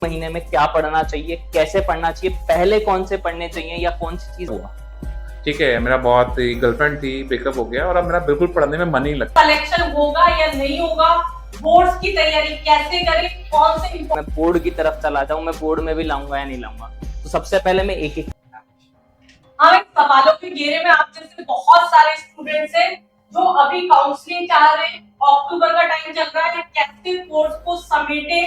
महीने में क्या पढ़ना चाहिए, कैसे पढ़ना चाहिए, पहले कौन से पढ़ने चाहिए या कौन सी चीज हुआ। ठीक है, मेरा बहुत गर्लफ्रेंड थी, ब्रेकअप हो गया और अब मेरा बिल्कुल पढ़ने में मन नहीं लगता। सिलेक्शन होगा या नहीं होगा, बोर्ड्स की तैयारी कैसे करें, कौन से मैं बोर्ड की तरफ चला जाऊं, मैं बोर्ड में भी लाऊंगा या नहीं लाऊंगा। तो सबसे पहले मैं एक हम एक सवालों के घेरे में आप जैसे बहुत सारे स्टूडेंट्स हैं जो अभी काउंसलिंग चाह रहे हैं, अक्टूबर का टाइम चल रहा है, कैसे कोर्स को समेटे,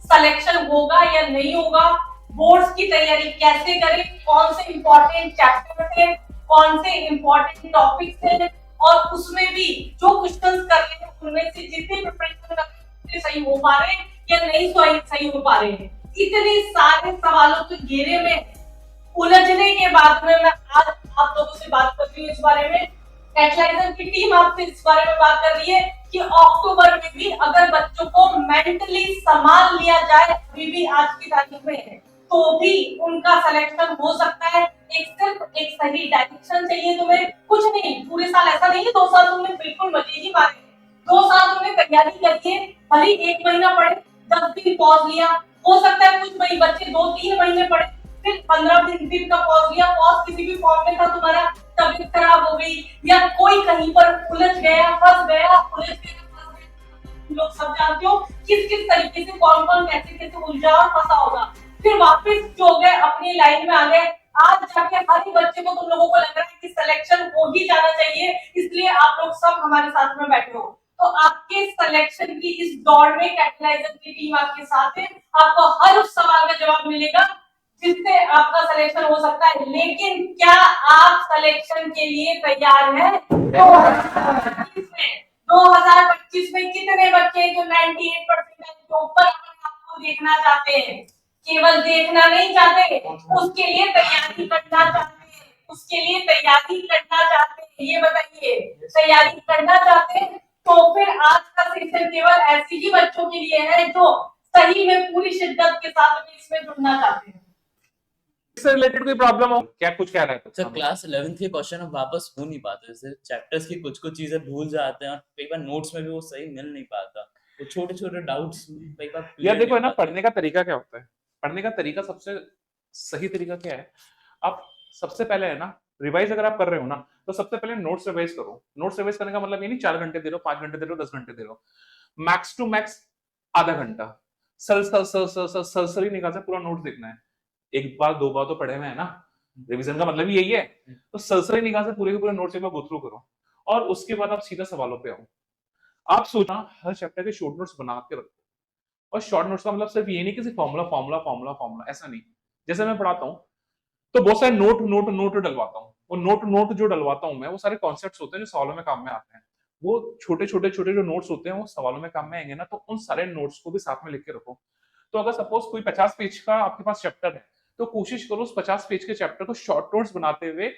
सिलेक्शन होगा या नहीं होगा, बोर्ड्स की तैयारी कैसे करें, कौन से इंपॉर्टेंट चैप्टर्स हैं, कौन से इंपॉर्टेंट टॉपिक्स हैं, और उसमें भी जो क्वेश्चंस कर रहे हैं उनमें से जितने प्रिपरेशन कर रहे हैं सही हो पा रहे हैं या नहीं सही हो पा रहे हैं। इतने सारे सवालों के घेरे में उलझने के बाद में मैं आज आप लोगों से बात कर रही हूँ इस बारे में। कैटलाइजर की टीम आपसे इस बारे में बात कर रही है कि अक्टूबर में भी अगर बच्चों को मेंटली संभाल लिया जाए, अभी भी आज की तारीख में है, तो भी उनका सिलेक्शन हो सकता है। सिर्फ एक सही डायरेक्शन चाहिए तुम्हें, कुछ नहीं। पूरे साल ऐसा नहीं है 2 साल तुमने बिल्कुल मजे ही मारे, 2 साल तुमने तैयारी करिए, भले 1 महीना पढ़े, 10 दिन पॉज लिया, हो सकता है कुछ बच्चे 2-3 महीने पढ़े, फिर 15 दिन का पॉज लिया, पॉज किसी भी फॉर्म में था, तुम्हारा तबीयत खराब हो गई या कोई कहीं पर उलझ गया, फंस गया, उलझ गया, लोग सब जानते हो किस किस तरीके से कौन कौन कैसे कैसे उलझा और फंसा होगा, फिर वापस जो गए अपनी लाइन में आ गए। आज जाके हर एक बच्चे को तुम लोगों को लग रहा है कि सिलेक्शन हो ही जाना चाहिए, इसलिए आप लोग सब हमारे साथ में बैठे हो। तो आपके सिलेक्शन की इस दौड़ में कैटलाइजर की टीम आपके साथ है, आपको हर उस सवाल का जवाब मिलेगा जिससे आपका सिलेक्शन हो सकता है। लेकिन क्या आप सिलेक्शन के लिए तैयार हैं? 2025 में कितने बच्चे जो 98% के ऊपर आपको देखना चाहते हैं? केवल देखना नहीं चाहते, उसके लिए तैयारी करना चाहते हैं, उसके लिए तैयारी करना चाहते हैं। ये बताइए, तैयारी करना चाहते हैं तो फिर आज का सेशन केवल ऐसे ही बच्चों के लिए है जो सही में पूरी शिद्दत के साथ में इसमें जुड़ना चाहते हैं। इससे रिलेटेड कोई प्रॉब्लम हो क्या? कुछ कह रहे थे सर, क्लास 11th के क्वेश्चन अब वापस हो नहीं पाते, जैसे चैप्टर्स की कुछ कुछ चीजें भूल जाते हैं और कई बार नोट्स में भी वो सही मिल नहीं पाता, वो छोटे छोटे डाउट्स कई बार यार देखो है ना, पढ़ने का तरीका क्या होता है। पढ़ने का तरीका सबसे सही तरीका क्या है, आप सबसे पहले है ना, रिवाइज अगर आप कर रहे हो ना, तो सबसे पहले नोट्स रिवाइज करो। नोट्स रिवाइज करने का मतलब ये नहीं 4 घंटे दे रहे हो, 5 घंटे दे रहे हो, 10 घंटे दे रहे हो, मैक्स टू मैक्स आधा घंटा सरसरी निकाल से पूरा नोट्स देखना है। एक बार 2 बार तो पढ़े हुए है ना, रिवीजन का मतलब ही यही है। तो सरसरी निकाल से पूरे के पूरे नोट्स एक बार गो थ्रू करो और उसके बाद आप सीधा सवालों पे आओ। आप सोचना हर चैप्टर के शॉर्ट नोट्स बना के रखो। और शॉर्ट नोट्स का मतलब सिर्फ ये नहीं कि सिर्फ फॉर्मूला फॉर्मूला फॉर्मूला फॉर्मूला, ऐसा नहीं। जैसे मैं पढ़ाता हूँ तो बहुत सारे नोट नोट नोट डलवाता हूँ, वो नोट नोट जो डलवाता हूँ मैं, वो सारे कॉन्सेप्ट्स होते हैं जो सवालों में काम में आते हैं। वो छोटे छोटे छोटे जो नोट्स होते हैं वो सवालों में काम में आएंगे ना, तो उन सारे नोट्स को भी साथ में लिख के रखो। तो अगर सपोज कोई 50 पेज का आपके पास चैप्टर है, तो कोशिश करो उस 50 पेज के चैप्टर को शॉर्ट नोट्स बनाते हुए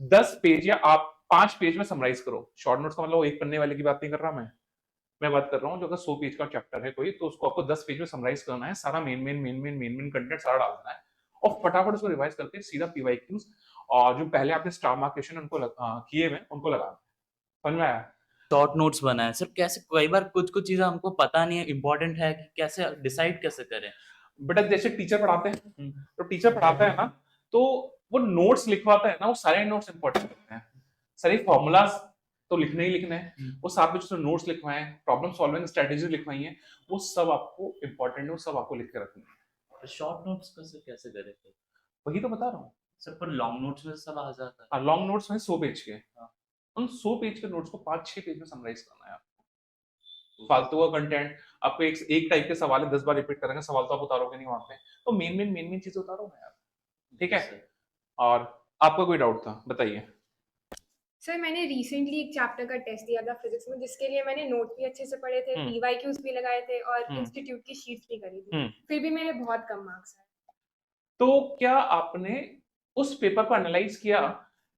10 पेज या आप 5 पेज में समराइज करो। शॉर्ट नोट्स का मतलब वो एक पन्ने वाले की बात नहीं कर रहा मैं बात कर रहा हूँ जो अगर 100 पेज का चैप्टर है कोई, तो उसको आपको 10 पेज में समराइज करना है, सारा मेन कंटेंट सारा डालना है और फटाफट उसको रिवाइज करके सीधा पीवाईक्यूज और जो पहले आपने स्टार मार्क क्वेश्चन उनको किए हुए उनको लगाना। समझ में आया? शॉर्ट नोट्स बनाए सर, कैसे कई बार कुछ कुछ चीजें हमको पता नहीं है, इंपॉर्टेंट है कि कैसे डिसाइड कैसे करें। बेटा जैसे टीचर पढ़ाते हैं, तो टीचर पढ़ाता है ना, तो वो नोट्स लिखवाता है ना, वो सारे नोट्स इंपॉर्टेंट होते हैं, सारे फॉर्मूलाज तो लिखने ही लिखने हैं, वो साथ में जो नोट्स लिखवाए हैं, प्रॉब्लम सॉल्विंग स्ट्रेटेजी लिखवाई है, वो सब आपको इंपॉर्टेंट है, वो सब आपको लिख के रखनी है। शॉर्ट नोट्स कैसे कैसे करें? वही तो बता रहा हूँ सर, पर लॉन्ग नोट्स में सब आ जाता है। लॉन्ग नोट्स में 100 पेज के, उन 100 पेज के नोट्स को 5-6 पेज में समराइज करना है आपको। फालतू का कंटेंट आपको एक टाइप के सवाल है 10 बार रिपीट करेंगे, सवाल तो आप उतारोगे नहीं वहां पे, तो मेन चीजें उतारो ना यार, ठीक है। और आपका कोई डाउट था बताइए। सर, मैंने रिसेंटली एक चैप्टर का टेस्ट दिया था फिजिक्स में, जिसके लिए मैंने नोट भी अच्छे से पढ़े थे, पीवाईक्यूज भी लगाए थे और इंस्टीट्यूट की शीट्स भी करी थी, फिर भी मेरे बहुत कम मार्क्स आए। तो क्या आपने उस पेपर को एनालाइज किया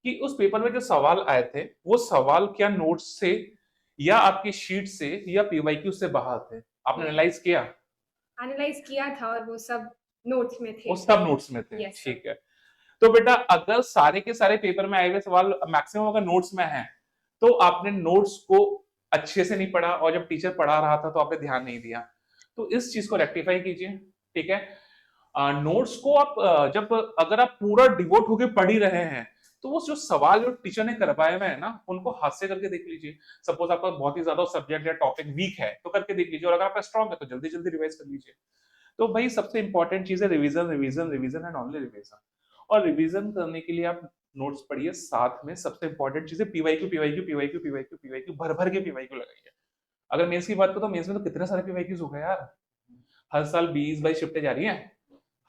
कि उस पेपर में जो सवाल आए थे वो सवाल क्या नोट्स से या आपकी शीट से या पीवाईक्यू से बाहर थे? आपने एनालाइज किया? एनालाइज किया था और वो सब नोट्स में थे। वो सब नोट्स में थे, yes, ठीक है। तो बेटा अगर सारे के सारे पेपर में आए हुए सवाल मैक्सिमम अगर नोट्स में है, तो आपने नोट्स को अच्छे से नहीं पढ़ा और जब टीचर पढ़ा रहा था तो आपने ध्यान नहीं दिया। तो इस चीज को रेक्टिफाई कीजिए, ठीक है। नोट्स को आप जब अगर आप पूरा डिवोट होके पढ़ ही रहे हैं तो वो जो सवाल जो टीचर ने करवाए हुए हैं ना उनको हाथ से करके देख लीजिए। सपोज आपका बहुत ही ज्यादा सब्जेक्ट या टॉपिक वीक है तो करके देख लीजिए, और अगर आपका स्ट्रॉन्ग है तो जल्दी जल्दी रिवाइज कर लीजिए। तो भाई सबसे इंपॉर्टेंट चीज है revision revision revision and only revision. और रिवीजन करने के लिए आप नोट्स पढ़िए, साथ में सबसे इंपॉर्टेंट चीज है PYQ PYQ PYQ PYQ PYQ भर भर के पीवाईक्यू लगाइए। अगर मेंस की बात करो तो मेंस में तो कितने सारे पीवाईक्यूज हो गए यार, हर साल 20-22 शिफ्टें जा रही हैं,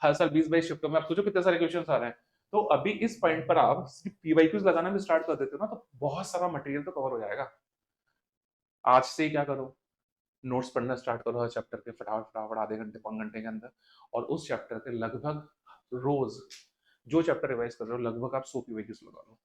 हर साल 20-22 शिफ्टों में आप सोचो कितने सारे क्वेश्चन आ रहे हैं। तो अभी इस पॉइंट पर आप सिर्फ पीवाईक्यूज लगाना भी स्टार्ट कर देते हो ना तो बहुत सारा मटेरियल तो कवर हो जाएगा। आज से ही क्या करो, नोट्स पढ़ना स्टार्ट करो हर चैप्टर के फटाफट फटाफट आधे घंटे 5 घंटे के अंदर, और उस चैप्टर के लगभग रोज जो चैप्टर रिवाइज कर रहे हो लगभग आप 100 पीवाईक्यूज लगा लो।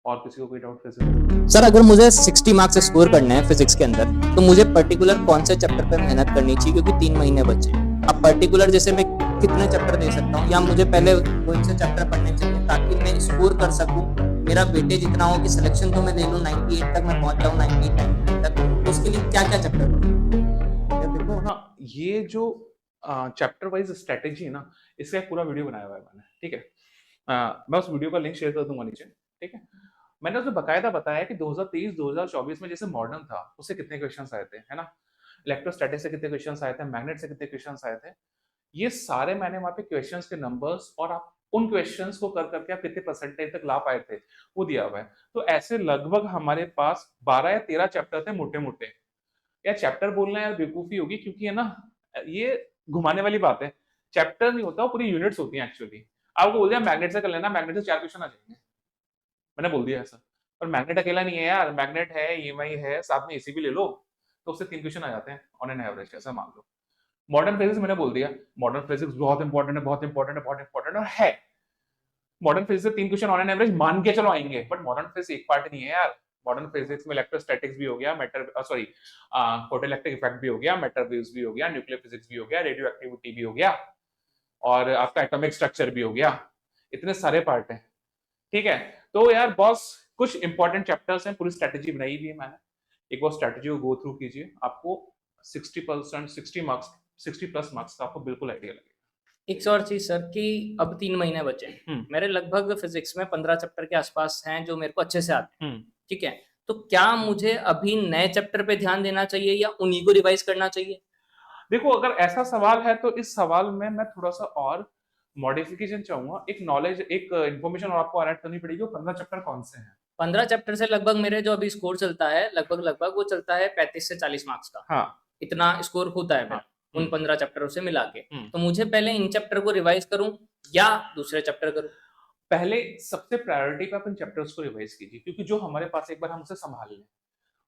और किसी को कोई डाउट फिजिक्स? सर अगर मुझे 60 मार्क्स स्कोर करने हैं फिजिक्स के अंदर तो मुझे पर्टिकुलर कौन से चैप्टर पे मेहनत करनी चाहिए, क्योंकि 3 महीने बचे हैं। अब पर्टिकुलर जैसे मैं कितने चैप्टर दे सकता हूँ, या मुझे पहले कौन से चैप्टर पढ़ने चाहिए ताकि मैं स्कोर कर सकूँ, मेरा वेटेज इतना हो कि सिलेक्शन तो मैं ले लूँ 98 तक मैं पहुंच जाऊँ, 98 तक, तो उसके लिए क्या क्या चैप्टर पढ़ूं? देखो ना, ये जो चैप्टर वाइज स्ट्रेटेजी है ना, इसका एक पूरा वीडियो बनाया हुआ है मैंने, ठीक है। मैं उस वीडियो का लिंक शेयर कर दूंगा नीचे, ठीक है। मैंने उसमें बकायदा बताया कि 2023-2024 में जैसे मॉडर्न था उससे कितने क्वेश्चंस आए थे, है ना, इलेक्ट्रोस्टैटिक से कितने क्वेश्चंस आए थे, मैग्नेट से कितने क्वेश्चंस आए थे, ये सारे मैंने वहां पे क्वेश्चंस के नंबर्स और आप उन क्वेश्चंस को कर करके आप कितने परसेंटेज तक ला पाए थे वो दिया हुआ है। तो ऐसे लगभग हमारे पास 12 या 13 चैप्टर थे मोटे मोटे। या चैप्टर बोलना यार बेवकूफी होगी, क्योंकि है ना ये घुमाने वाली बात है, चैप्टर नहीं होता, वो पूरी यूनिट्स होती हैं एक्चुअली। आपको बोल दिया मैग्नेट से कर लेना, मैग्नेट से 4 क्वेश्चन आ जाएंगे, मैंने बोल दिया ऐसा। पर मैग्नेट अकेला नहीं है यार, मैग्नेट है, ईएमआई है, साथ में एसी भी ले लो तो उससे 3 क्वेश्चन आ जाते हैं ऑन एन एवरेज, ऐसा मान लो। मॉडर्न फिजिक्स मैंने बोल दिया, मॉडर्न फिजिक्स बहुत इंपॉर्टेंट है, बहुत इंपॉर्टेंट है, बहुत इंपॉर्टेंट है। मॉडर्न फिजिक्स से 3 क्वेश्चन ऑन एन एवरेज मान के चलो आएंगे, बट मॉडर्न फिजिक्स एक पार्ट नहीं है यार। मॉडर्न फिजिक्स में इलेक्ट्रोस्टैटिक्स भी हो गया, मैटर सॉरी फोटोइलेक्ट्रिक इफेक्ट भी हो गया, मैटर वेव्स भी हो गया, न्यूक्लियर फिजिक्स भी हो गया, रेडियो एक्टिविटी भी हो गया, और आपका एटॉमिक स्ट्रक्चर भी हो गया। इतने सारे पार्ट हैं, ठीक है। तो यार बॉस कुछ इंपॉर्टेंट चैप्टर्स हैं, पूरी स्ट्रेटेजी बनाई हुई है मैंने, एक बार स्ट्रेटेजी को गो थ्रू कीजिए, आपको 60% 60 प्लस मार्क्स का आपको बिल्कुल आइडिया लगेगा। एक और चीज सर कि अब 3 महीने बचे हैं, मेरे लगभग फिजिक्स में 15 चैप्टर के आसपास हैं जो मेरे को अच्छे से आते हैं, ठीक है। तो क्या मुझे अभी नए चैप्टर पे ध्यान देना चाहिए या उन्हीं को रिवाइज करना चाहिए? देखो अगर ऐसा सवाल है तो इस सवाल में मैं थोड़ा सा और मॉडिफिकेशन चाहूंगा, एक नॉलेज एक इन्फॉर्मेशन और आपको ऐड करनी पड़ेगी। 15 चैप्टर कौन से हैं? 15 चैप्टर से लगभग मेरे जो अभी स्कोर चलता है लगभग वो चलता है 35 से 40 मार्क्स का। हाँ, इतना स्कोर होता है मेरा उन 15 चैप्टरों से मिला के। तो मुझे पहले इन चैप्टर को रिवाइज करूं या दूसरे चैप्टर करूं? पहले सबसे प्रायोरिटी पे अपन चैप्टर्स को रिवाइज कीजिए, क्योंकि जो हमारे पास एक बार हम उसे संभाल लें,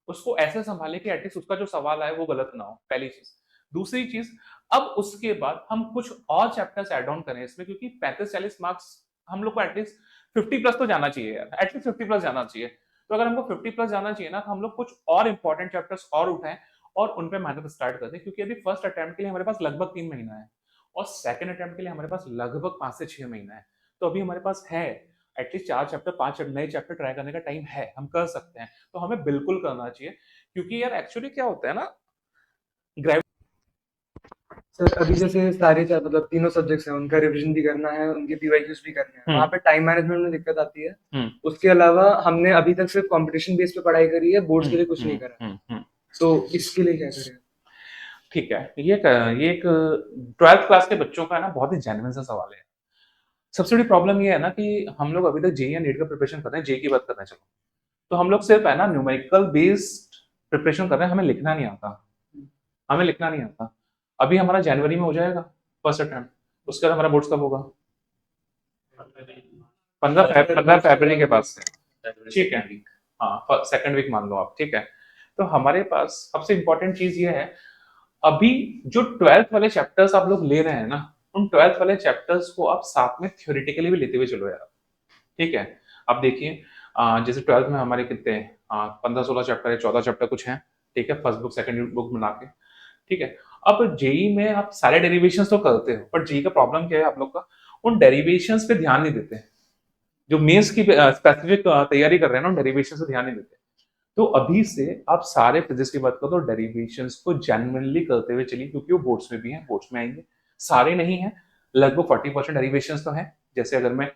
उसको ऐसे संभाले कि एटलीस्ट उसका जो सवाल आए वो गलत ना हो, पहली चीज। दूसरी चीज, अब उसके बाद हम कुछ और चैप्टर्स ऐड ऑन करें इसमें, क्योंकि 35-40 मार्क्स हम लोग को एटलीस्ट 50 प्लस तो जाना चाहिए यार, एटलीस्ट 50 प्लस जाना चाहिए। तो अगर हमको 50 प्लस जाना चाहिए ना, तो हम लोग कुछ और इंपॉर्टेंट चैप्टर्स और उठाएं और उन पे मेहनत स्टार्ट कर दें, क्योंकि अभी फर्स्ट अटेम्प्ट के लिए हमारे पास लगभग 3 महीना है और सेकंड अटेम्प्ट के लिए हमारे पास लगभग 5 से 6 महीना है। तो अभी हमारे पास है एटलीस्ट 4 चैप्टर 5 नए चैप्टर ट्राई करने का टाइम है, हम कर सकते हैं, तो हमें बिल्कुल करना चाहिए। क्योंकि यार एक्चुअली क्या होता है ना, सर अभी जैसे सारे मतलब तीनों सब्जेक्ट्स हैं, उनका रिवीजन भी करना है, उनके पीवाईक्यूज भी करने हैं, वहाँ पे टाइम मैनेजमेंट में दिक्कत आती है। उसके अलावा हमने अभी तक सिर्फ कंपटीशन बेस पे पढ़ाई करी है, बोर्ड्स के लिए कुछ नहीं करा, तो इसके लिए क्या करें? ठीक है, ये एक 12th क्लास के बच्चों का ना बहुत ही जेन्युइन सा सवाल है। सबसे बड़ी प्रॉब्लम ये है ना कि हम लोग अभी तक जेईई या नीट का प्रिपरेशन कर रहे हैं, जेईई की बात करना चलो, तो हम लोग सिर्फ है ना न्यूमेरिकल बेस्ड प्रिपरेशन कर रहे हैं, हमें लिखना नहीं आता। अभी हमारा जनवरी में हो जाएगा फर्स्ट अटेम्प्ट, उसके बाद हमारा बोर्ड्स कब होगा? 15 फरवरी के पास से, ठीक है। हाँ, सेकंड वीक मान लो आप, ठीक है। तो हमारे पास सबसे इंपॉर्टेंट चीज ये है, अभी जो 12th वाले चैप्टर्स आप लोग ले रहे हैं ना, उन 12th वाले चैप्टर्स को आप साथ में थ्योरेटिकली भी लेते हुए चलो यार, ठीक है। आप देखिए जैसे 12th में हमारे कितने 15-16 चैप्टर है, 14 चैप्टर कुछ हैं, ठीक है, फर्स्ट बुक सेकंड बुक मिला के, ठीक है। अब जेईई में आप सारे डेरिवेशंस तो करते हो, पर जेईई का प्रॉब्लम क्या है आप लोग का, उन डेरिवेशंस पे ध्यान नहीं देते। जो मेंस की स्पेसिफिक तैयारी कर रहे हैं ना, उन डेरिवेशंस पे ध्यान नहीं देते। तो अभी से आप सारे फिजिक्स की बात करो तो डेरिवेशंस को जेन्युइनली करते हुए चलिए, क्योंकि वो बोर्ड्स में भी हैं, बोर्ड्स में आएंगे, सारे नहीं है, लगभग 40% डेरिवेशंस तो हैं। जैसे अगर मैं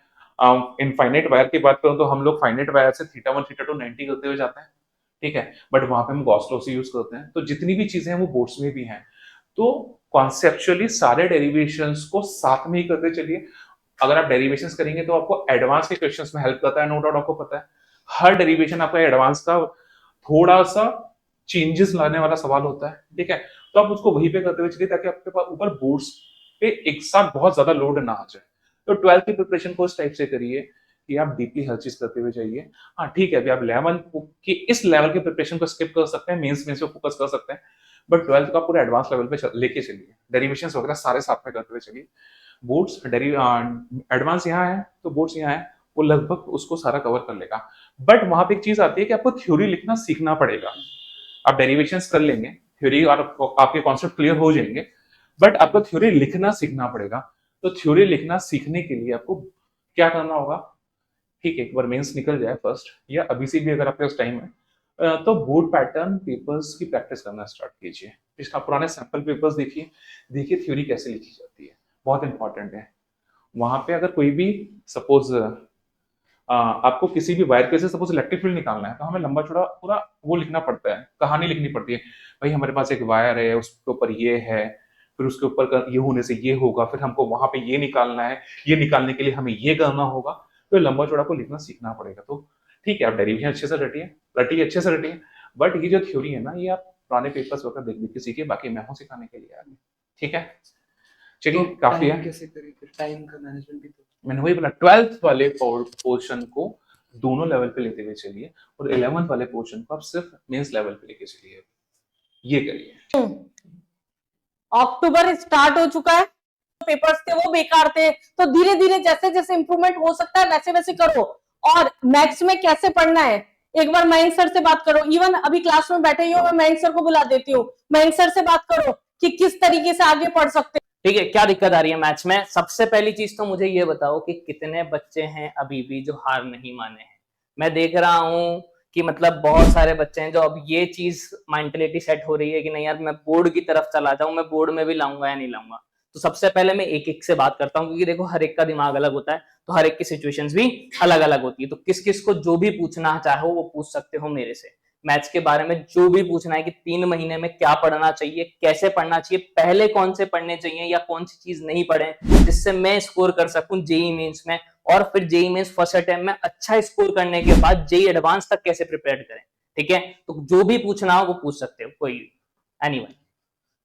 इनफाइनाइट वायर की बात करूं तो हम लोग फाइनाइट वायर से थीटा 1 थीटा 2 90 करते हुए जाते हैं, ठीक है, बट वहां पे हम गॉस लॉ से यूज करते हैं। तो जितनी भी चीजें हैं वो बोर्ड्स में भी हैं। तो कॉन्सेप्चुअली सारे डेरिवेशंस को साथ में ही करते चलिए। अगर आप डेरिवेशंस करेंगे तो आपको एडवांस के क्वेश्चंस में हेल्प करता है, नो डाउट। आपको पता है हर डेरिवेशन आपका एडवांस का थोड़ा सा चेंजेस लाने वाला सवाल होता है, ठीक है। तो आप उसको वहीं पे करते हुए चलिए ताकि आपके पास ऊपर बोर्ड्स पे एक साथ बहुत ज्यादा लोड ना आ जाए। तो 12th की प्रिपरेशन को इस टाइप से करिए कि आप डीपली हर चीज करते हुए जाइए। हाँ ठीक है, अभी आप 11 की इस लेवल की प्रिपरेशन को स्किप कर सकते हैं, मेंस पे फोकस कर सकते हैं, बट 12th का पूरा एडवांस लेवल पे लेके चलिए। डेरिवेशंस वगैरह सारे साथ में करते हुए चलिए। बोर्ड्स एडवांस यहाँ है तो बोर्ड्स यहाँ है, वो लगभग उसको सारा कवर कर लेगा। बट वहां पे एक चीज आती है कि आपको थ्योरी लिखना सीखना पड़ेगा। आप डेरिवेशंस कर लेंगे, थ्योरी और आपके कॉन्सेप्ट क्लियर हो जाएंगे, बट आपको थ्योरी लिखना सीखना पड़ेगा। तो थ्योरी लिखना सीखने के लिए आपको क्या करना होगा, ठीक है, एक बार मेंस निकल जाए फर्स्ट, या अभी से भी अगर आपके पास टाइम है तो बोर्ड पैटर्न पेपर्स की प्रैक्टिस करना स्टार्ट कीजिए। इसका पुराने सैंपल पेपर्स देखिए थ्योरी कैसे लिखी जाती है, बहुत इंपॉर्टेंट है। वहां पे अगर कोई भी सपोज आपको किसी भी वायर के से सपोज इलेक्ट्रिक फील्ड निकालना है तो हमें लंबा चौड़ा पूरा वो लिखना पड़ता है, कहानी लिखनी पड़ती है। भाई हमारे पास एक वायर है, उसके ऊपर ये है, फिर उसके ऊपर ये होने से ये होगा, फिर हमको वहां पे ये निकालना है, ये निकालने के लिए हमें ये करना होगा। तो लंबा चौड़ा को लिखना सीखना पड़ेगा। तो ठीक है, आप डेरिवेशन अच्छे से अच्छे से रटिए, बट ये जो थ्योरी है ना, ये आप पुराने पेपर्स वगैरह देख देख के सीखिए। बाकी मैं हूँ सिखाने के लिए आगे, ठीक है। चलिए तो काफी टाइम है। कैसे करें फिर, टाइम का मैनेजमेंट भी तो। मैंने वही बोला 12th वाले पोर्शन को दोनों लेवल पे लेते हुए चलिए और 11th वाले पोर्शन को आप सिर्फ मेंस लेवल पे लेके चलिए, ये करिए। अक्टूबर स्टार्ट हो चुका है, पेपर्स थे वो बेकार थे, तो धीरे धीरे जैसे जैसे इंप्रूवमेंट हो सकता है वैसे वैसे करो। और मैथ्स में कैसे पढ़ना है एक बार मयंक सर से बात करो। इवन अभी क्लास में बैठे ही हो, मैं मयंक सर को बुला देती हूँ, मयंक सर से बात करो कि किस तरीके से आगे पढ़ सकते हैं। ठीक है, क्या दिक्कत आ रही है मैथ्स में? सबसे पहली चीज तो मुझे ये बताओ कि कितने बच्चे हैं अभी भी जो हार नहीं माने हैं। मैं देख रहा हूं कि मतलब बहुत सारे बच्चे हैं जो अब ये चीज मेंटलिटी सेट हो रही है कि नहीं यार मैं बोर्ड की तरफ चला जाऊं, मैं बोर्ड में भी लाऊंगा या नहीं लाऊंगा। तो सबसे पहले मैं एक एक से बात करता हूँ, क्योंकि देखो हर एक का दिमाग अलग होता है, तो हर एक की सिचुएशंस भी अलग अलग होती है। तो किस किस को जो भी पूछना चाहो वो पूछ सकते हो मेरे से। मैथ्स के बारे में जो भी पूछना है कि 3 महीने में क्या पढ़ना चाहिए, कैसे पढ़ना चाहिए, पहले कौन से पढ़ने चाहिए या कौन सी चीज नहीं पढ़े जिससे मैं स्कोर कर सकूं जेईई मेंस में, और फिर जेईई मेंस फर्स्ट अटेम्प्ट में अच्छा स्कोर करने के बाद जेईई एडवांस तक कैसे प्रिपेयर करें। ठीक है, तो जो भी पूछना हो वो पूछ सकते हो, कोई एनीवन।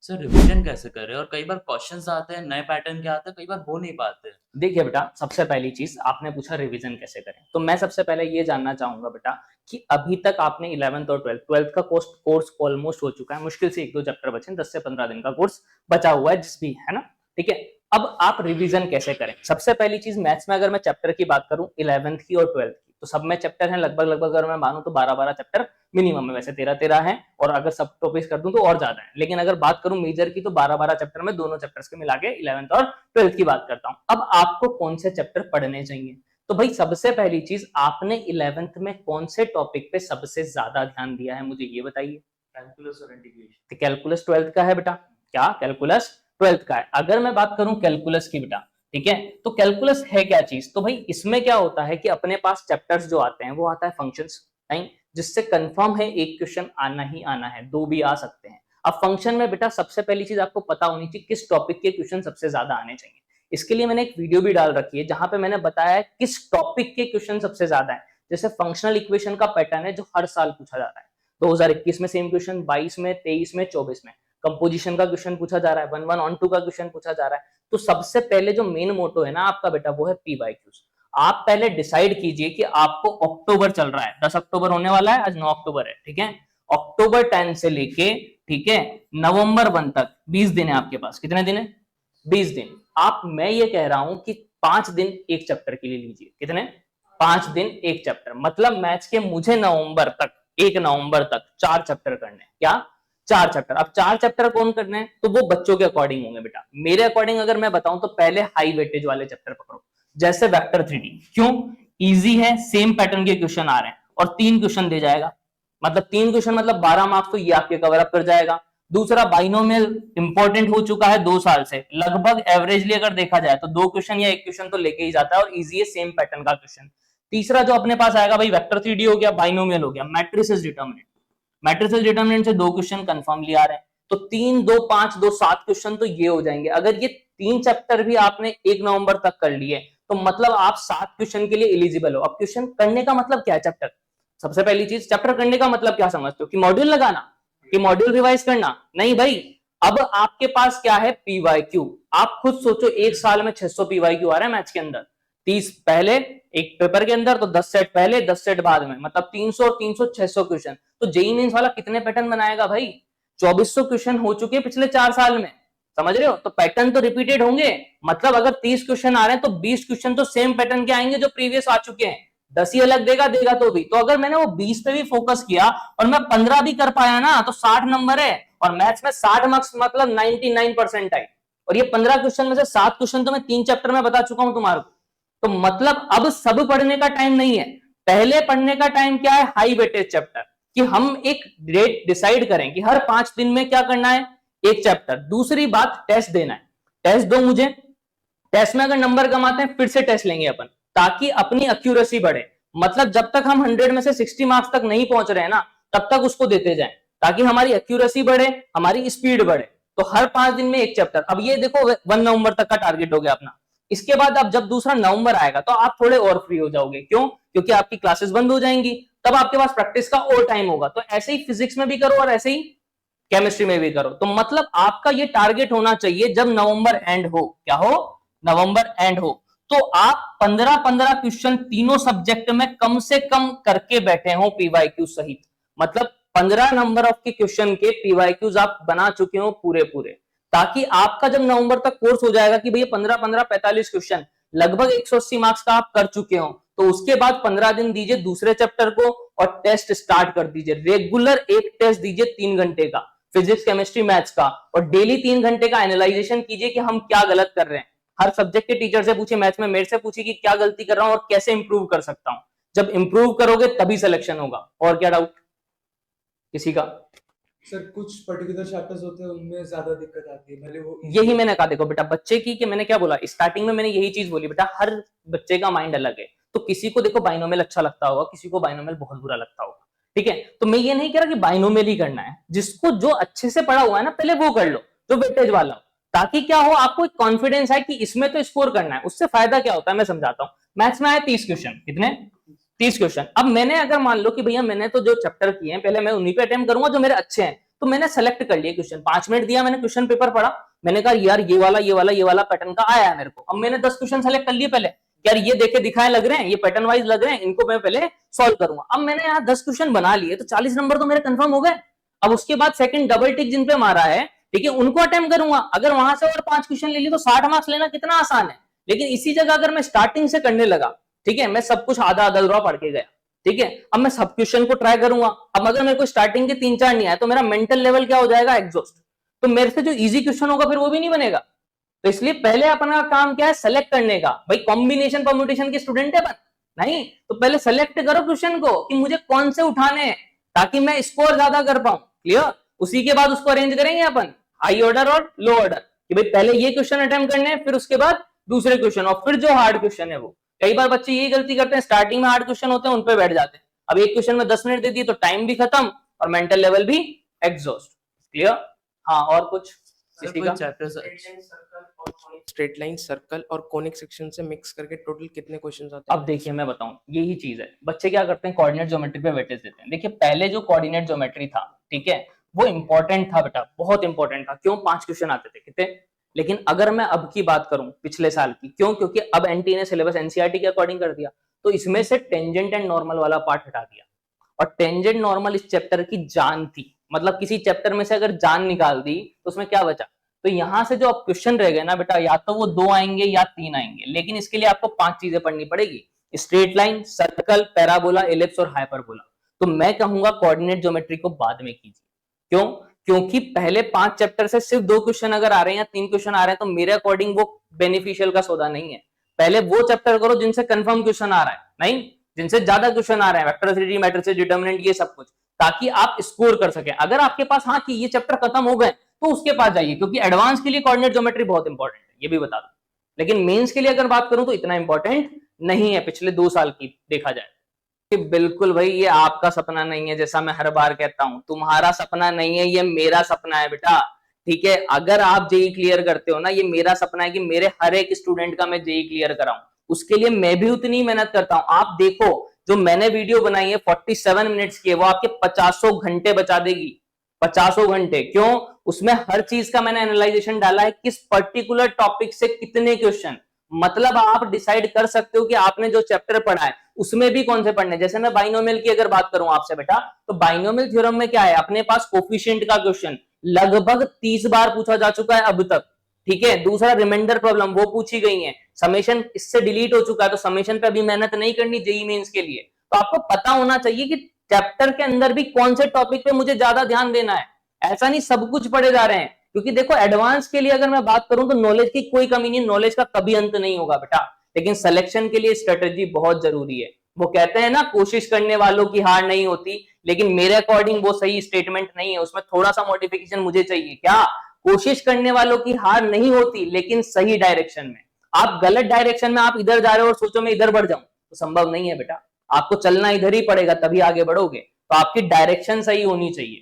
सर रिवीजन कैसे करें? और कई बार क्वेश्चंस आते हैं नए पैटर्न के आते हैं, कई बार हो नहीं पाते। देखिए बेटा, सबसे पहली चीज आपने पूछा रिवीजन कैसे करें, तो मैं सबसे पहले ये जानना चाहूंगा बेटा कि अभी तक आपने 11th और 12th का कोर्स ऑलमोस्ट हो चुका है, मुश्किल से 1-2 चैप्टर बचे, 10 से 15 दिन का कोर्स बचा हुआ है जिस भी है ना। ठीक है, अब आप रिवीजन कैसे करें? सबसे पहली चीज मैथ्स में अगर मैं चैप्टर की बात करूं 11th की और 12th की, तो सब में चैप्टर हैं लगभग अगर मैं मानूं तो 12-12 चैप्टर मिनिमम है, वैसे 13-13 है, और अगर सब टॉपिक्स कर दूं तो और ज्यादा है, लेकिन अगर बात करूं मेजर की तो 12-12 चैप्टर में दोनों चैप्टर्स के मिला के 11th और 12th की बात करता हूं। अब आपको कौन से चैप्टर पढ़ने चाहिए? तो भाई सबसे पहली चीज, आपने 11th में कौन से टॉपिक पे सबसे ज्यादा ध्यान दिया है, मुझे ये बताइए। कैलकुलस और इंटीग्रेशन। तो कैलकुलस 12th का है बेटा, क्या कैलकुलस 12th का है? अगर मैं बात करूं कैलकुलस की बेटा, ठीक है, तो कैलकुलस है क्या चीज? तो भाई इसमें क्या होता है कि अपने पास चैप्टर्स जो आते हैं वो आता है फंक्शंस, नहीं, जिससे कंफर्म है एक क्वेश्चन आना ही आना है, 2 भी आ सकते हैं। अब फंक्शन में बेटा सबसे पहली चीज आपको पता होनी चाहिए किस टॉपिक के क्वेश्चन सबसे ज्यादा आने चाहिए। इसके लिए मैंने एक वीडियो भी डाल रखी है जहां पे मैंने बताया है किस टॉपिक के क्वेश्चन सबसे ज्यादा है। जैसे फंक्शनल इक्वेशन का पैटर्न है जो हर साल पूछा जाता है, 2021 में सेम क्वेश्चन, 22 में, 23 में, 24 में। कंपोजिशन का क्वेश्चन पूछा जा रहा है, 1-1 on 2 का क्वेश्चन पूछा जा रहा है। तो सबसे पहले जो मेन मोटो है ना आपका बेटा वो है PYQs। आप पहले डिसाइड कीजिए कि आपको अक्टूबर चल रहा है, 10 अक्टूबर होने वाला है, आज 9 अक्टूबर है, ठीक है, अक्टूबर 10 से लेके, ठीक है, नवंबर 1 तक 20 दिन है आपके पास। कितने दिन है? 20 दिन। आप, मैं ये कह रहा हूं कि 5 दिन एक चैप्टर के लिए लीजिए। कितने? 5 दिन एक चैप्टर, मतलब मैथ्स के मुझे नवंबर तक, 1 नवंबर तक 4 चैप्टर करने हैं। क्या? 4 चैप्टर। अब 4 चैप्टर कौन करने हैं? तो वो बच्चों के अकॉर्डिंग होंगे बेटा। मेरे अकॉर्डिंग अगर मैं बताऊं तो पहले हाई वेटेज वाले चैप्टर पकड़ो, जैसे वेक्टर 3D। क्यों? इजी है, सेम पैटर्न के क्वेश्चन आ रहे हैं और 3 क्वेश्चन दे जाएगा, मतलब 3 क्वेश्चन मतलब 12 मार्क्स, तो ये आपके कवर अप कर जाएगा। दूसरा बाइनोमियल इंपॉर्टेंट हो चुका है 2 साल से, लगभग एवरेजली अगर देखा जाए तो 2 क्वेश्चन या 1 क्वेश्चन तो लेके ही जाता है और इजी है, सेम पैटर्न का क्वेश्चन। तीसरा जो अपने पास आएगा भाई वेक्टर 3D हो गया, बाइनोमियल हो गया, मैट्रिसेस डिटरमिनेंट। मैट्रिसेस डिटरमिनेंट से 2 क्वेश्चन कंफर्मली आ रहे हैं, तो 3, 2, 5, 2, 7 क्वेश्चन तो ये हो जाएंगे। अगर ये 3 चैप्टर भी आपने 1 नवंबर तक कर लिए तो मतलब आप 7 क्वेश्चन के लिए एलिजिबल हो। अब क्वेश्चन करने का मतलब क्या है? चैप्टर, सबसे पहली चीज चैप्टर करने का मतलब क्या समझते हो? कि मॉड्यूल लगाना, कि मॉड्यूल रिवाइज करना? नहीं भाई, अब आपके पास क्या है? पीवाईक्यू। आप खुद सोचो, एक साल में 600 पीवाईक्यू आ रहे हैं मैथ्स के अंदर, 30 पहले एक पेपर के अंदर, तो 10 सेट पहले 10 सेट बाद में, मतलब 300 और 300 600 क्वेश्चन। तो जेईई मेंस वाला कितने पैटर्न बनाएगा भाई? 2400 क्वेश्चन हो चुके हैं पिछले 4 साल में, समझ रहे हो? तो पैटर्न तो रिपीटेड होंगे, मतलब अगर 30 क्वेश्चन आ रहे हैं तो 20 क्वेश्चन तो सेम पैटर्न के आएंगे जो प्रीवियस आ चुके हैं। 10 ही अलग देगा तो भी। तो अगर मैंने वो 20 पे भी फोकस किया और मैं 15 भी कर पाया ना, तो 60 नंबर है, और मैथ्स में 60 मार्क्स मतलब 99% आई। और ये 15 क्वेश्चन में से 7 क्वेश्चन तो मैं 3 चैप्टर में बता चुका हूं तुम्हारे को। तो मतलब अब सब पढ़ने का टाइम नहीं है, पहले पढ़ने का टाइम क्या है? हाई वेटेज चैप्टर, कि हम एक डेट डिसाइड करें कि हर 5 दिन में क्या करना है, एक चैप्टर। दूसरी बात, टेस्ट देना है। टेस्ट दो मुझे, टेस्ट में अगर नंबर कमाते हैं फिर से टेस्ट लेंगे अपन, ताकि अपनी एक्यूरेसी बढ़े। मतलब जब तक हम 100 में से 60 मार्क्स तक नहीं पहुंच रहे हैं ना, तब तक उसको देते जाएं, ताकि हमारी एक्यूरेसी बढ़े, हमारी स्पीड बढ़े। तो हर 5 दिन में एक चैप्टर। अब ये देखो 1 नवंबर तक का टारगेट हो गया अपना। इसके बाद अब जब दूसरा नवंबर आएगा तो आप थोड़े और फ्री हो जाओगे। क्यों? क्योंकि आपकी क्लासेस बंद हो जाएंगी, तब आपके पास प्रैक्टिस का और टाइम होगा। तो ऐसे ही फिजिक्स में भी करो और ऐसे ही केमिस्ट्री में भी करो। तो मतलब आपका ये टारगेट होना चाहिए, जब नवंबर एंड हो, क्या हो? नवंबर एंड हो, तो आप 15-15 क्वेश्चन तीनों सब्जेक्ट में कम से कम करके बैठे हो पीवाईक्यू सहित। मतलब 15 नंबर ऑफ के क्वेश्चन के पीवाईक्यूज आप बना चुके हो पूरे पूरे, ताकि आपका जब नवंबर तक कोर्स हो जाएगा कि भैया 15-15 45 क्वेश्चन लगभग 180 मार्क्स का आप कर चुके हो, तो उसके बाद 15 दिन दीजिए दूसरे चैप्टर को और टेस्ट स्टार्ट कर दीजिए। रेगुलर एक टेस्ट दीजिए 3 घंटे का, फिजिक्स केमिस्ट्री मैथ्स का, और डेली 3 घंटे का एनालाइजेशन कीजिए कि हम क्या गलत कर रहे हैं। हर सब्जेक्ट के टीचर से पूछिए, मैथ्स में मेरे से पूछिए कि क्या गलती कर रहा हूं और कैसे इंप्रूव कर सकता हूं। जब इंप्रूव करोगे तभी सिलेक्शन होगा। और क्या डाउट किसी का? सर कुछ पर्टिकुलर चैप्टर्स होते हैं उनमें ज्यादा दिक्कत आती है, भले वो यही मैंने कहा, देखो बेटा, बच्चे की, कि मैंने क्या बोला स्टार्टिंग में, मैंने यही चीज बोली बेटा, हर बच्चे का माइंड अलग है। तो किसी को देखो बाइनोमियल अच्छा लगता होगा, किसी को बाइनोमियल बहुत बुरा लगता होगा, ठीक है? तो मैं ये नहीं कह रहा कि बाइनोमियल ही करना है, जिसको जो अच्छे से पढ़ा हुआ है ना पहले वो कर लो, जो वेटेज वाला हो, ताकि क्या हो, आपको एक कॉन्फिडेंस है कि इसमें तो स्कोर करना है। उससे फायदा क्या होता है मैं समझाता हूँ। मैथ्स में आया 30 क्वेश्चन, कितने? 30 क्वेश्चन। अब मैंने अगर मान लो कि भैया मैंने तो जो चैप्टर किए हैं पहले मैं उन्हीं पे अटेम्प्ट करूंगा जो मेरे अच्छे हैं, तो मैंने सेलेक्ट कर लिए क्वेश्चन, 5 मिनट दिया, मैंने क्वेश्चन पेपर पढ़ा, मैंने कहा यार ये वाला पैटर्न का आया है मेरे को। अब मैंने 10 क्वेश्चन सेलेक्ट कर लिए पहले, यार ये देखे दिखाए लग रहे हैं, ये पैटर्न वाइज लग रहे हैं, इनको मैं पहले सॉल्व करूंगा। अब मैंने यहाँ 10 क्वेश्चन बना लिए, तो 40 नंबर तो मेरे कंफर्म हो गए। अब उसके बाद सेकंड डबल टिक जिन पे मारा है, ठीक है, उनको अटेम्प्ट करूंगा। अगर वहां से और 5 क्वेश्चन ले लिए तो 60 मार्क्स लेना कितना आसान है। लेकिन इसी जगह अगर मैं स्टार्टिंग से करने लगा, ठीक है, मैं सब कुछ आधा अधूरा पढ़ के गया, ठीक है, अब मैं सब क्वेश्चन को ट्राई करूंगा। अब अगर मेरे को स्टार्टिंग के 3-4 नहीं आए तो मेरा मेंटल लेवल क्या हो जाएगा? एग्जॉस्ट। तो मेरे से जो इजी क्वेश्चन होगा फिर वो भी नहीं बनेगा। तो इसलिए पहले अपना काम क्या है? सेलेक्ट करने का। भाई कॉम्बिनेशन परम्यूटेशन के स्टूडेंट है अपन नहीं, तो पहले सेलेक्ट करो क्वेश्चन को कि मुझे कौन से उठाने हैं, ताकि मैं स्कोर ज्यादा कर पाऊं। क्लियर? उसी के बाद उसको अरेंज करेंगे अपन हाई ऑर्डर और लो ऑर्डर, कि भाई पहले ये क्वेश्चन अटेम्प्ट करने हैं, फिर उसके बाद दूसरे क्वेश्चन, और फिर जो हार्ड क्वेश्चन है वो। कई बार बच्चे यही गलती करते हैं, स्टार्टिंग में हार्ड क्वेश्चन होते हैं उन पे बैठ जाते हैं। अब एक क्वेश्चन में 10 मिनट दे दिए तो टाइम भी खत्म और मेंटल लेवल भी एग्जॉस्ट। क्लियर? हाँ, और कुछ किसी का? स्ट्रेट लाइन, सर्कल और कोनिक सेक्शन से मिक्स करके टोटल कितने क्वेश्चंस आते हैं? अब देखिए मैं बताऊं, यही चीज है, बच्चे क्या करते हैं, कोऑर्डिनेट ज्योमेट्री पे वेटेज देते हैं। देखिए पहले जो कोऑर्डिनेट ज्योमेट्री था, ठीक है, वो इंपॉर्टेंट था बेटा, बहुत इंपॉर्टेंट था। क्यों? 5 क्वेश्चन आते थे, कितने? लेकिन अगर मैं अब की बात करूं, पिछले साल की, क्यों? क्योंकि अब एनटीए ने सिलेबस एनसीईआरटी के अकॉर्डिंग कर दिया, तो इसमें से टेंजेंट एंड नॉर्मल वाला पार्ट हटा दिया। और टेंजेंट नॉर्मल इस चैप्टर की जान थी, मतलब किसी चैप्टर में से अगर जान निकाल दी तो उसमें क्या बचा? तो यहां से जो अब क्वेश्चन रह गए ना बेटा, या तो वो 2 आएंगे या 3 आएंगे, लेकिन इसके लिए आपको 5 चीजें पढ़नी पड़ेगी: straight line, circle, parabola, ellipse और हाइपरबोला। तो मैं कहूंगा कोऑर्डिनेट ज्योमेट्री को बाद में कीजिए। क्यों? क्योंकि पहले 5 चैप्टर से सिर्फ 2 क्वेश्चन अगर आ रहे हैं या 3 क्वेश्चन आ रहे हैं, तो मेरे अकॉर्डिंग वो बेनिफिशियल का सौदा नहीं है। पहले वो चैप्टर करो जिनसे कंफर्म क्वेश्चन आ रहा है, नहीं जिनसे ज्यादा क्वेश्चन आ रहे हैं, वेक्टर 3D, मैट्रिसेस, डिटरमिनेंट, ये सब कुछ। ताकि आप स्कोर कर सके। अगर आपके पास हाँ कि ये चैप्टर खत्म हो गए तो उसके पास जाइए, क्योंकि एडवांस के लिए कोऑर्डिनेट ज्योमेट्री बहुत इंपॉर्टेंट है, ये भी बता दूं। लेकिन मेंस के लिए अगर बात करूं तो इतना इंपॉर्टेंट नहीं है पिछले 2 साल की देखा जाए। कि बिल्कुल भाई ये आपका सपना नहीं है, जैसा मैं हर बार कहता हूं, तुम्हारा सपना नहीं है, ये मेरा सपना है बेटा। ठीक है, अगर आप जेई क्लियर करते हो ना, ये मेरा सपना है कि मेरे हर एक स्टूडेंट का मैं जेई क्लियर कराऊं। उसके लिए मैं भी उतनी मेहनत करता हूं। आप देखो जो मैंने वीडियो बनाई है 47 मिनट्स की, वो आपके 50 घंटे बचा देगी। 50 घंटे क्यों? उसमें हर चीज का मैंने एनालाइजेशन डाला है, किस पर्टिकुलर टॉपिक से कितने क्वेश्चन। मतलब आप डिसाइड कर सकते हो कि आपने जो चैप्टर पढ़ा है उसमें भी कौन से पढ़ने। जैसे मैं बाइनोमियल की अगर बात करूं आपसे बेटा, तो बाइनोमियल थ्योरम में क्या है, अपने पास कोफिशिएंट का क्वेश्चन लगभग 30 बार पूछा जा चुका है अब तक। ठीक है, दूसरा रिमाइंडर प्रॉब्लम वो पूछी गई है, समेशन इससे डिलीट हो चुका है, तो समेशन पे अभी मेहनत नहीं करनी जेईई मेंस के लिए। तो आपको पता होना चाहिए कि चैप्टर के अंदर भी कौन से टॉपिक पे मुझे ज्यादा ध्यान देना है। ऐसा नहीं सब कुछ पढ़े जा रहे हैं, क्योंकि देखो एडवांस के लिए अगर मैं बात करूं तो नॉलेज की कोई कमी नहीं, नॉलेज का कभी अंत नहीं होगा बेटा। लेकिन सिलेक्शन के लिए स्ट्रेटेजी बहुत जरूरी है। वो कहते हैं ना, कोशिश करने वालों की हार नहीं होती, लेकिन मेरे अकॉर्डिंग वो सही स्टेटमेंट नहीं है, उसमें थोड़ा सा मॉडिफिकेशन मुझे चाहिए। क्या? कोशिश करने वालों की हार नहीं होती, लेकिन सही डायरेक्शन में। आप गलत डायरेक्शन में आप इधर जा रहे हो और सोचो मैं इधर बढ़ जाऊं, तो संभव नहीं है बेटा। आपको चलना इधर ही पड़ेगा, तभी आगे बढ़ोगे। तो आपकी डायरेक्शन सही होनी चाहिए।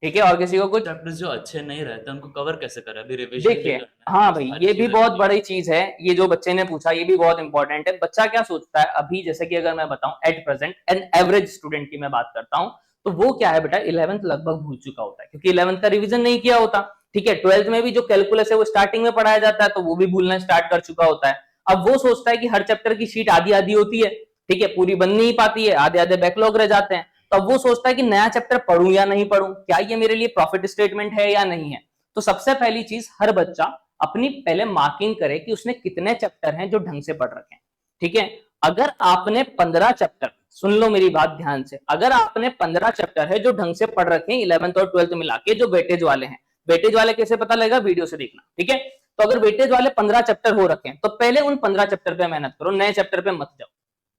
ठीक है, और किसी को कुछ? चैप्टर्स जो अच्छे नहीं रहते उनको कवर कैसे करें? अभी रिवीजन देखिए हाँ भाई, ये भी बहुत बड़ी चीज है। ये जो बच्चे ने पूछा ये भी बहुत इंपॉर्टेंट है। बच्चा क्या सोचता है अभी, जैसे कि अगर मैं बताऊं at present an average student की मैं बात करता हूं, तो वो क्या है बेटा, 11th लगभग भूल चुका होता है, क्योंकि 11th का रिवीजन नहीं किया होता। ठीक है, 12th में भी जो कैलकुलस है वो स्टार्टिंग में पढ़ाया जाता है, तो वो भी भूलना स्टार्ट कर चुका होता है। अब वो सोचता है कि हर चैप्टर की शीट आधी आधी होती है, ठीक है, पूरी बन नहीं पाती है, आधे आधे बैकलॉग रह जाते हैं। तो अब वो सोचता है कि नया चैप्टर पढ़ूं या नहीं पढ़ूं, क्या ये मेरे लिए प्रॉफिट स्टेटमेंट है या नहीं है। तो सबसे पहली चीज, हर बच्चा अपनी पहले मार्किंग करे कि उसने कितने चैप्टर हैं जो ढंग से पढ़ रखे हैं। ठीक है, अगर आपने 15 चैप्टर, सुन लो मेरी बात ध्यान से, अगर आपने 15 चैप्टर है जो ढंग से पढ़ रखे हैं 11th और 12th मिला के, जो वेटेज वाले हैं, वेटेज वाले कैसे पता लगेगा, वीडियो से देखना। ठीक है, तो अगर वेटेज वाले 15 चैप्टर हो रखे हैं तो पहले उन 15 चैप्टर पे मेहनत करो, नए चैप्टर पे मत जाओ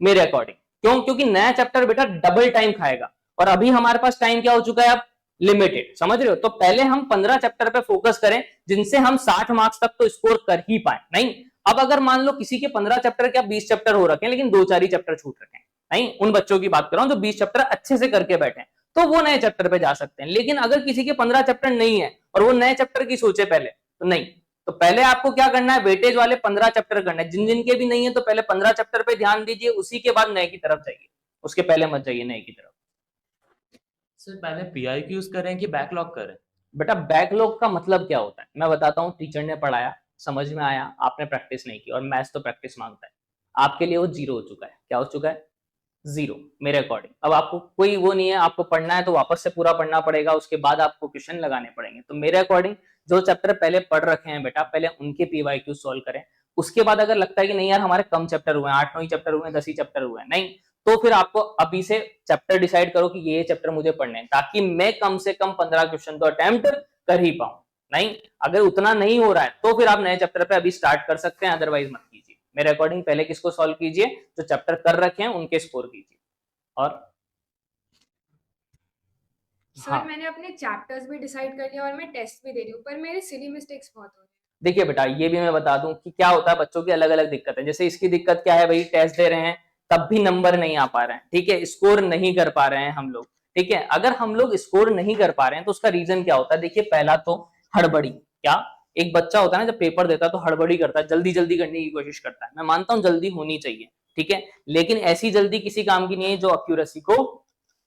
मेरे अकॉर्डिंग। क्यों? क्योंकि नया चैप्टर बेटा डबल टाइम खाएगा, और अभी हमारे पास टाइम क्या हो चुका है अब, लिमिटेड, समझ रहे हो। तो पहले हम 15 चैप्टर पे फोकस करें जिनसे हम 60 मार्क्स तक तो स्कोर कर ही पाए। नहीं, अब अगर मान लो किसी के 15 चैप्टर क्या 20 चैप्टर हो रखे हैं लेकिन 2-4 ही चैप्टर छूट रखे हैं, नहीं, उन बच्चों की बात कर रहा हूं जो 20 चैप्टर अच्छे से करके बैठे हैं, तो वो नए चैप्टर पे जा सकते हैं। लेकिन अगर किसी के 15 चैप्टर नहीं है और वो नए चैप्टर की सोचे पहले, तो नहीं। तो पहले आपको क्या करना है, वेटेज वाले 15 चैप्टर करना है। जिन जिन के भी नहीं है तो पहले 15 चैप्टर पे ध्यान दीजिए, उसी के बाद नए की तरफ जाइए, उसके पहले मत जाइए नए की तरफ। सर पहले पीआईक्यूज करें कि बैकलॉग करें? बेटा बैकलॉग का मतलब क्या होता है मैं बताता हूँ। टीचर ने पढ़ाया, समझ में आया, आपने प्रैक्टिस नहीं की, और मैथ्स तो प्रैक्टिस मांगता है, आपके लिए वो 0 हो चुका है। क्या हो चुका है? 0 मेरे अकॉर्डिंग। अब आपको कोई वो नहीं है, आपको पढ़ना है तो वापस से पूरा पढ़ना पड़ेगा, उसके बाद आपको क्वेश्चन लगाने पड़ेंगे। तो मेरे अकॉर्डिंग जो चैप्टर पहले पढ़ रखे हैं बेटा, पहले उनके पीवाईक्यू सॉल्व करें। उसके बाद अगर लगता है कि नहीं यार हमारे कम चैप्टर हुए हैं, 8-9 ही चैप्टर हुए हैं, 10 ही चैप्टर हुए हैं, नहीं, तो फिर आपको अभी से चैप्टर डिसाइड करो कि ये चैप्टर मुझे पढ़ने हैं, ताकि मैं कम से कम 15 क्वेश्चन तो अटेम्प्ट कर ही पाऊं। नहीं, अगर उतना नहीं हो रहा है तो फिर आप नए चैप्टर पे अभी स्टार्ट कर सकते हैं, अदरवाइज मत कीजिए। मेरे अकॉर्डिंग पहले किसको सॉल्व कीजिए, जो चैप्टर कर रखे हैं उनके स्कोर कीजिए। और सर हाँ, मैंने अपने चैप्टर्स भी डिसाइड कर लिया और मैं टेस्ट भी दे रही हूँ, पर मेरे सिली मिस्टेक्स बहुत हो रहे हैं। देखिए बेटा ये भी मैं बता दूं कि क्या होता है, बच्चों की अलग अलग दिक्कत है। जैसे इसकी दिक्कत क्या है भाई, टेस्ट दे रहे हैं तब भी नंबर नहीं आ पा रहे हैं, ठीक है, स्कोर नहीं कर पा रहे हैं हम लोग। ठीक है, अगर हम लोग स्कोर नहीं कर पा रहे हैं तो उसका रीजन क्या होता है। देखिए पहला तो हड़बड़ी। क्या एक बच्चा होता है ना, जब पेपर देता है तो हड़बड़ी करता है, जल्दी जल्दी करने की कोशिश करता है। मैं मानता हूं जल्दी होनी चाहिए, ठीक है, लेकिन ऐसी जल्दी किसी काम की नहीं है जो एक्यूरेसी को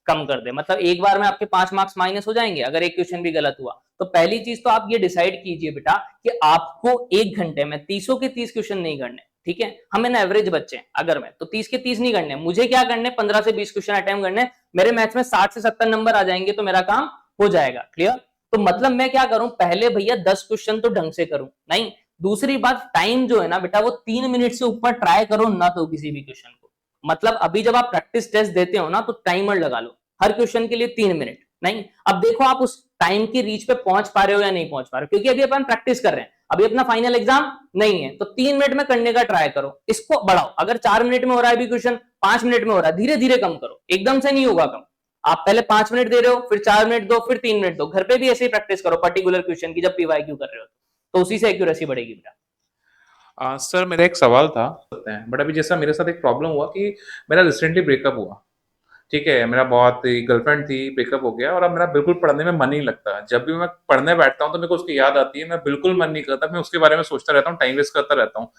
कम कर दे। मतलब एक बार में आपके 5 मार्क्स माइनस हो जाएंगे अगर एक क्वेश्चन भी गलत हुआ। तो पहली चीज तो आप ये डिसाइड कीजिए बेटा कि आपको 1 घंटे में 30 के 30 क्वेश्चन नहीं करने। ठीक है, हमें ना एवरेज बच्चे हैं, अगर मैं तो 30 के 30 नहीं करने, मुझे क्या करने, 15 से 20 क्वेश्चन अटेम्प्ट करने। मेरे मैथ्स में 60 से 70 नंबर आ जाएंगे तो मेरा काम हो जाएगा। क्लियर? तो मतलब मैं क्या करूं, पहले भैया 10 क्वेश्चन तो ढंग से करूं। नहीं, दूसरी बात टाइम जो है ना बेटा, वो 3 मिनट से ऊपर ट्राई करो ना तो किसी भी क्वेश्चन को। मतलब अभी जब आप प्रैक्टिस टेस्ट देते हो ना तो टाइमर लगा लो हर क्वेश्चन के लिए 3 मिनट। नहीं, अब देखो आप उस टाइम की रीच पे पहुंच पा रहे हो या नहीं पहुंच पा रहे हो, क्योंकि अभी अपन प्रैक्टिस कर रहे हैं, अभी अपना फाइनल एग्जाम नहीं है। तो 3 मिनट में करने का ट्राई करो, इसको बढ़ाओ। अगर 4 मिनट में हो रहा है भी क्वेश्चन, 5 मिनट में हो रहा है, धीरे धीरे कम करो, एकदम से नहीं होगा कम। आप पहले 5 मिनट दे रहे हो, फिर 4 मिनट दो, फिर 3 मिनट दो। घर पे भी ऐसे ही प्रैक्टिस करो पर्टिकुलर क्वेश्चन की जब पीवाईक्यू कर रहे हो, तो उसी से एक्यूरेसी बढ़ेगी बेटा। सर मेरा एक सवाल था, बट अभी जैसा मेरे साथ एक प्रॉब्लम हुआ कि मेरा रिसेंटली ब्रेकअप हुआ, ठीक है, मेरा बहुत गर्लफ्रेंड थी, ब्रेकअप हो गया और अब मेरा बिल्कुल पढ़ने में मन नहीं लगता। जब भी मैं पढ़ने बैठता हूँ तो मेरे को उसकी याद आती है, मैं बिल्कुल मन नहीं करता, मैं उसके बारे में सोचता रहता हूँ, टाइम वेस्ट करता रहता हूँ।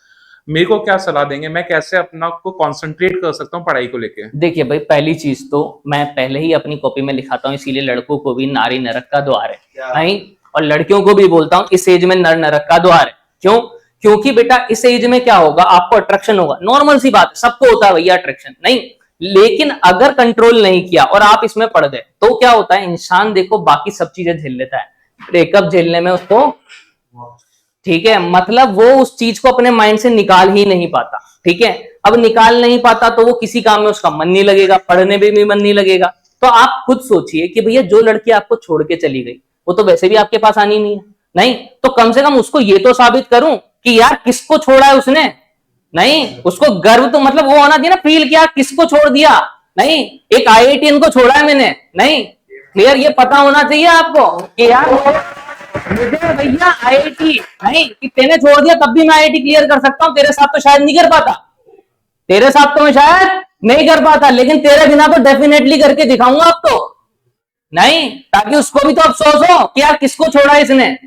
मेरे को क्या सलाह देंगे, मैं कैसे अपना को कंसंट्रेट कर सकता हूँ पढ़ाई को लेके? देखिए भाई, पहली चीज तो मैं पहले ही अपनी कॉपी में लिखाता हूँ, इसीलिए लड़कों को भी नारी नरक का द्वार है, नहीं, और लड़कियों को भी बोलता हूँ इस एज में नर नरक का द्वार है। क्यों? क्योंकि बेटा इस एज में क्या होगा, आपको अट्रैक्शन होगा, नॉर्मल सी बात है, सबको होता है भैया अट्रैक्शन, नहीं, लेकिन अगर कंट्रोल नहीं किया और आप इसमें पड़ गए तो क्या होता है, इंसान देखो बाकी सब चीजें झेल लेता है, ब्रेकअप झेलने में उसको, ठीक है, मतलब वो उस चीज को अपने माइंड से निकाल ही नहीं पाता, ठीक है। अब निकाल नहीं पाता तो वो किसी काम में उसका मन नहीं लगेगा, पढ़ने में भी मन नहीं लगेगा। तो आप खुद सोचिए कि भैया जो लड़की आपको छोड़ के चली गई वो तो वैसे भी आपके पास आनी नहीं है, नहीं, तो कम से कम उसको ये तो साबित करूं कि यार किसको छोड़ा है उसने, नहीं, उसको गर्व तो मतलब वो होना चाहिए ना, फील किया किसको छोड़ दिया, नहीं, एक IITian को छोड़ा है मैंने, नहीं, क्लियर, ये पता होना चाहिए आपको कि यार मुझे भैया IIT नहीं कि तेने छोड़ दिया तब भी मैं IIT क्लियर कर सकता हूँ, तेरे साथ तो शायद नहीं कर पाता, तेरे साथ तो मैं शायद नहीं कर पाता, लेकिन तेरे बिना तो डेफिनेटली करके दिखाऊंगा आपको, नहीं, ताकि उसको भी तो अफसोस हो कि यार किसको छोड़ा इसने,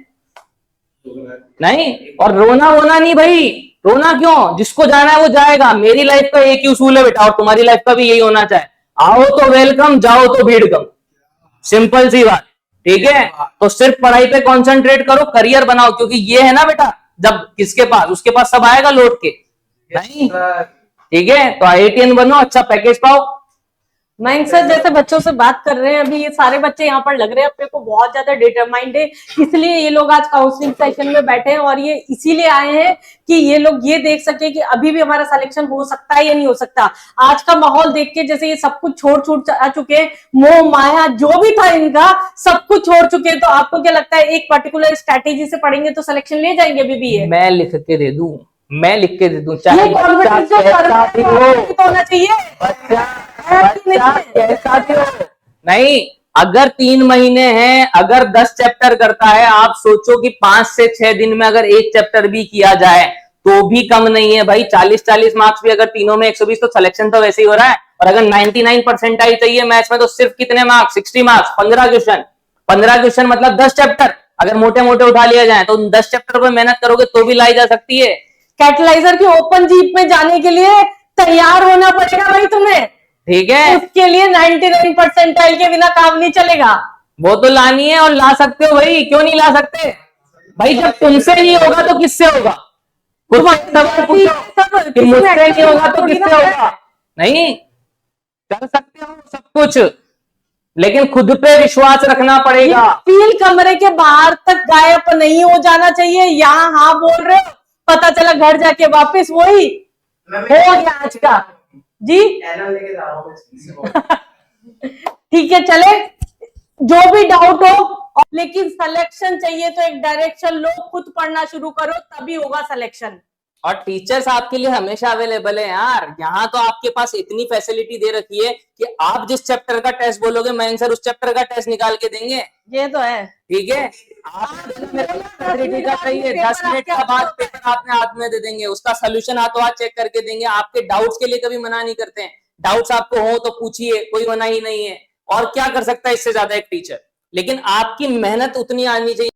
नहीं। और रोना वोना नहीं भाई, रोना क्यों, जिसको जाना है वो जाएगा। मेरी लाइफ का एक ही उसूल है बेटा, और तुम्हारी लाइफ का भी यही होना चाहिए, आओ तो वेलकम, जाओ तो भीड़ कम, सिंपल सी बात, ठीक है। तो सिर्फ पढ़ाई पे कंसंट्रेट करो, करियर बनाओ, क्योंकि ये है ना बेटा, जब किसके पास, उसके पास सब आएगा लौट के, नहीं, ठीक है। तो IITian बनो, अच्छा पैकेज पाओ। मयंक सर, जैसे बच्चों से बात कर रहे हैं अभी, ये सारे बच्चे यहाँ पर लग रहे हैं अपने को बहुत ज्यादा डिटरमाइंड है, इसलिए ये लोग आज काउंसलिंग सेशन में बैठे हैं, और ये इसीलिए आए हैं कि ये लोग ये देख सके कि अभी भी हमारा सिलेक्शन हो सकता है या नहीं हो सकता। आज का माहौल देख के जैसे ये सब कुछ छोड़ छूट आ चुके, मोह माया जो भी था इनका सब कुछ छोड़ चुके, तो आपको क्या लगता है एक पर्टिकुलर स्ट्रैटेजी से पढ़ेंगे तो सिलेक्शन ले जाएंगे BBA? मैं लिख के दे दूं, मैं लिख के दे दूं, चाहे ये कॉन्फिडेंस जो कर रहा है, तो होना चाहिए कैसा भी हो, नहीं, अगर 3 महीने हैं, अगर 10 चैप्टर करता है, आप सोचो कि 5 से 6 दिन में अगर एक चैप्टर भी किया जाए तो भी कम नहीं है भाई। 40-40 मार्क्स भी अगर तीनों में 120, तो सिलेक्शन तो वैसे ही हो रहा है। और अगर 99 परसेंटाइल चाहिए मैथ्स में, तो सिर्फ कितने मार्क्स, 60 मार्क्स, 15 क्वेश्चन मतलब 10 चैप्टर अगर मोटे मोटे उठा लिया जाए, तो 10 चैप्टर पर मेहनत करोगे तो भी लाई जा सकती है। कैटलाइजर की ओपन जीप में जाने के लिए तैयार होना पड़ेगा भाई तुम्हें, ठीक है, उसके लिए 99 परसेंटाइल के बिना काम नहीं चलेगा। वो तो लानी है, और ला सकते हो भाई, क्यों नहीं ला सकते भाई? जब तुमसे नहीं होगा तो किससे होगा? मुझसे नहीं होगा तो किससे होगा? नहीं, कर सकते हो सब कुछ, लेकिन खुद पे विश्वास रखना पड़ेगा। फील कमरे के बाहर तक गायब नहीं हो जाना चाहिए। यहाँ हाँ बोल रहे हो, पता चला घर जाके वापस वही हो गया आज का जी। ठीक है, चले, जो भी डाउट हो, लेकिन सिलेक्शन चाहिए तो एक डायरेक्शन लो, खुद पढ़ना शुरू करो, तभी होगा सिलेक्शन। और टीचर्स आपके लिए हमेशा अवेलेबल है यार। यहाँ तो आपके पास इतनी फैसिलिटी दे रखी है कि आप जिस चैप्टर का टेस्ट बोलोगे, मयंक सर उस चैप्टर का टेस्ट निकाल के देंगे। ये तो है, ठीक है, आप फैसिलिटी का चाहिए, 10 मिनट का बाद पेपर आपने हाथ में दे देंगे, उसका सोल्यूशन हाथों हाथ चेक करके देंगे। आपके डाउट्स के लिए कभी मना नहीं करते हैं, डाउट्स आपको हो तो पूछिए, कोई मना ही नहीं है। और क्या कर सकता है इससे ज्यादा एक टीचर? लेकिन आपकी मेहनत उतनी आनी चाहिए।